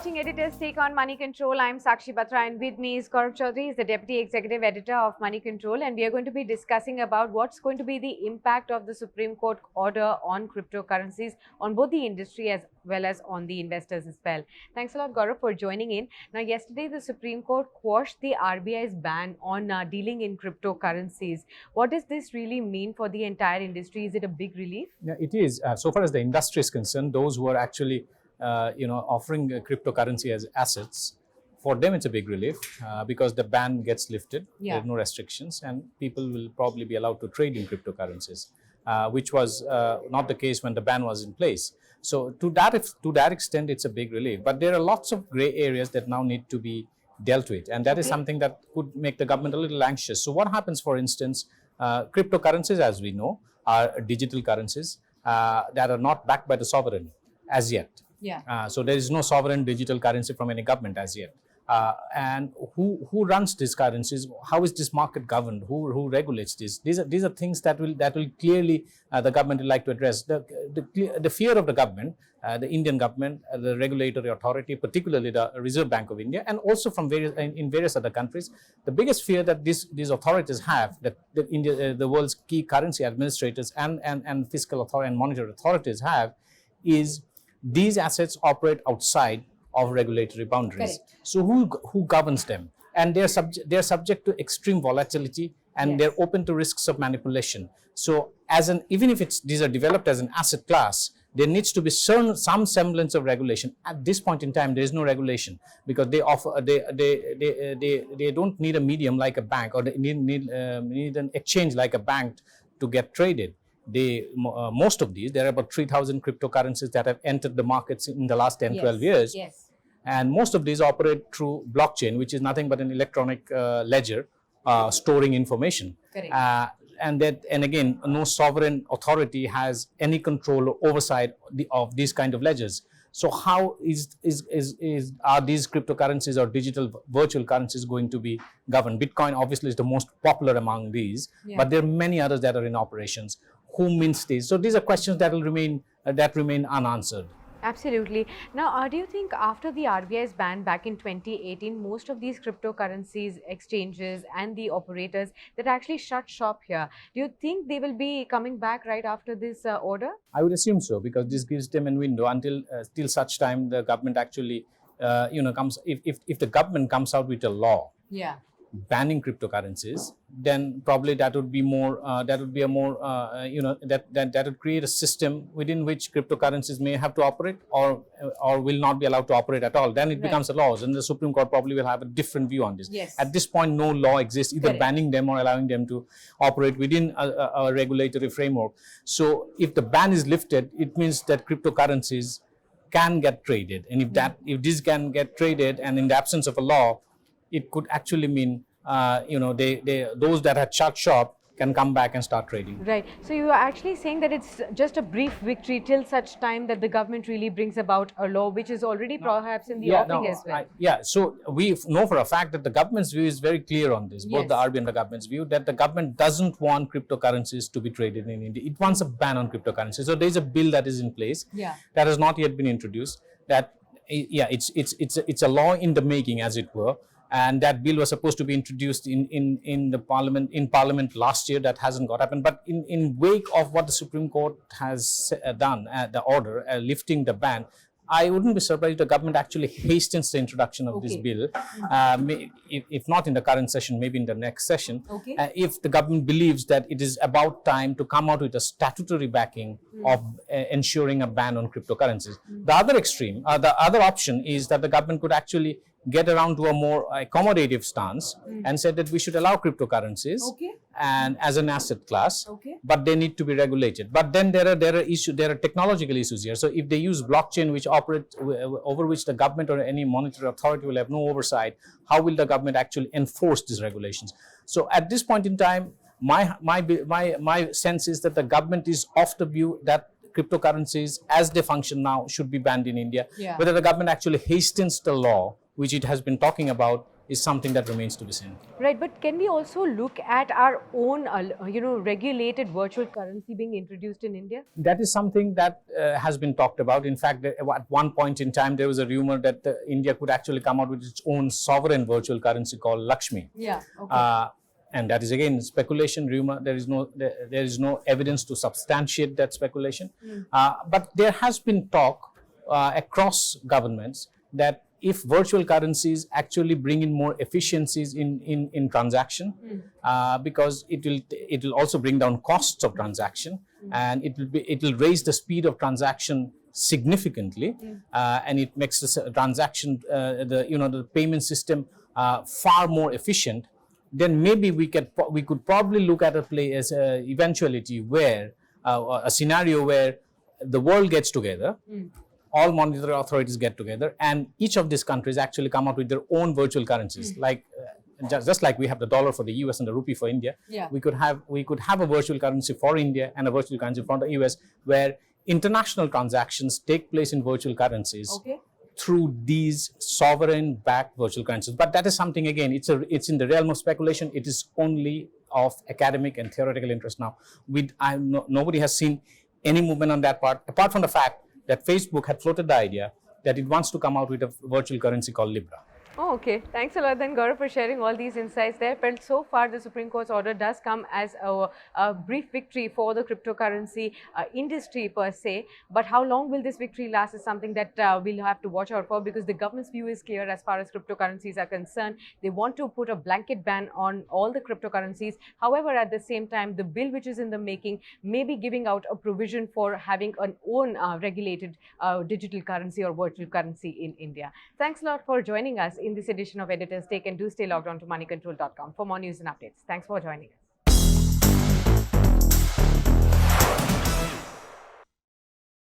watching Editor's Take on Moneycontrol. I'm Sakshi Batra, and with me is Gaurav Choudhury. He's the Deputy Executive Editor of Moneycontrol, and we are going to be discussing about what's going to be the impact of the Supreme Court order on cryptocurrencies on both the industry as well as on the investors as well. Thanks a lot, Gaurav, for joining in. Now, yesterday the Supreme Court quashed the RBI's ban on dealing in cryptocurrencies. What does this really mean for the entire industry? Is it a big relief? Yeah, it is. So far as the industry is concerned, those who are actually offering cryptocurrency as assets, for them it's a big relief because the ban gets lifted. Yeah. There are no restrictions, and people will probably be allowed to trade in cryptocurrencies, which was not the case when the ban was in place. So to that extent, it's a big relief. But there are lots of gray areas that now need to be dealt with, and that is something that could make the government a little anxious. So what happens, for instance, cryptocurrencies, as we know, are digital currencies that are not backed by the sovereign as yet. Yeah. So there is no sovereign digital currency from any government as yet. And who runs these currencies? How is this market governed? Who regulates this? These are things that will clearly the government will like to address. The fear of the government, the Indian government, the regulatory authority, particularly the Reserve Bank of India, and also from various other countries, the biggest fear that these authorities have, that the world's key currency administrators and fiscal authority and monetary authorities have, is these assets operate outside of regulatory boundaries. Correct. So who governs them? And they're subject to extreme volatility, and they're open to risks of manipulation. So even if these are developed as an asset class, there needs to be some semblance of regulation. At this point in time, there is no regulation because they don't need a medium like a bank, or they need an exchange like a bank to get traded. Most of these, there are about 3,000 cryptocurrencies that have entered the markets in the last 10-12 years. Yes. And most of these operate through blockchain, which is nothing but an electronic ledger storing information. Correct. And again, no sovereign authority has any control or oversight of these kind of ledgers. So how are these cryptocurrencies or digital virtual currencies going to be governed? Bitcoin obviously is the most popular among these, but there are many others that are in operations. Who mints these? So these are questions that will remain unanswered. Absolutely. Now, do you think after the RBI's ban back in 2018, most of these cryptocurrencies, exchanges and the operators that actually shut shop here, do you think they will be coming back right after this order? I would assume so, because this gives them a window until till such time the government actually comes. If the government comes out with a law banning cryptocurrencies, then probably that would be more. That would create a system within which cryptocurrencies may have to operate or will not be allowed to operate at all. Then it becomes a law, and the Supreme Court probably will have a different view on this. Yes. At this point, no law exists either banning them or allowing them to operate within a regulatory framework. So if the ban is lifted, it means that cryptocurrencies can get traded, and if this can get traded, and in the absence of a law, it could actually mean, those that had shut shop can come back and start trading. Right. So you are actually saying that it's just a brief victory till such time that the government really brings about a law, which is already perhaps in the offing as well. So we know for a fact that the government's view is very clear on this, both the RBI and the government's view, that the government doesn't want cryptocurrencies to be traded in India. It wants a ban on cryptocurrencies. So there's a bill that is in place that has not yet been introduced. It's a law in the making, as it were. And that bill was supposed to be introduced in Parliament last year. That hasn't got happened. But in wake of what the Supreme Court has done, the order lifting the ban, I wouldn't be surprised if the government actually hastens the introduction of this bill, if not in the current session, maybe in the next session. If the government believes that it is about time to come out with a statutory backing of ensuring a ban on cryptocurrencies. The other extreme, the other option is that the government could actually get around to a more accommodative stance and said that we should allow cryptocurrencies and as an asset class, but they need to be regulated. But then there are technological issues here. So if they use blockchain, which over which the government or any monetary authority will have no oversight, how will the government actually enforce these regulations? So at this point in time, my sense is that the government is of the view that cryptocurrencies as they function now should be banned in India. Whether the government actually hastens the law, which it has been talking about is something that remains to be seen. Right, but can we also look at our own, regulated virtual currency being introduced in India? That is something that has been talked about. In fact, at one point in time, there was a rumor that India could actually come out with its own sovereign virtual currency called Lakshmi. Yeah. Okay. And that is again speculation, rumor. There is no evidence to substantiate that speculation. But there has been talk across governments that if virtual currencies actually bring in more efficiencies in transaction, because it will also bring down costs of transaction, and it will raise the speed of transaction significantly, and it makes the transaction the payment system far more efficient. Then maybe we could probably look at a play as a eventuality where a scenario where the world gets together, all monetary authorities get together, and each of these countries actually come out with their own virtual currencies, like just like we have the dollar for the US and the rupee for India. Yeah. We could have a virtual currency for India and a virtual currency for the US, where international transactions take place in virtual currencies. Okay. Through these sovereign-backed virtual currencies. But that is something, again, it's in the realm of speculation. It is only of academic and theoretical interest now. Nobody has seen any movement on that part, apart from the fact that Facebook had floated the idea that it wants to come out with a virtual currency called Libra. Oh, okay. Thanks a lot then, Gaurav, for sharing all these insights there. But so far, the Supreme Court's order does come as a brief victory for the cryptocurrency industry per se. But how long will this victory last is something that we'll have to watch out for, because the government's view is clear as far as cryptocurrencies are concerned. They want to put a blanket ban on all the cryptocurrencies. However, at the same time, the bill which is in the making may be giving out a provision for having an own regulated digital currency or virtual currency in India. Thanks a lot for joining us in this edition of Editor's Take, and do stay logged on to moneycontrol.com for more news and updates. Thanks for joining us.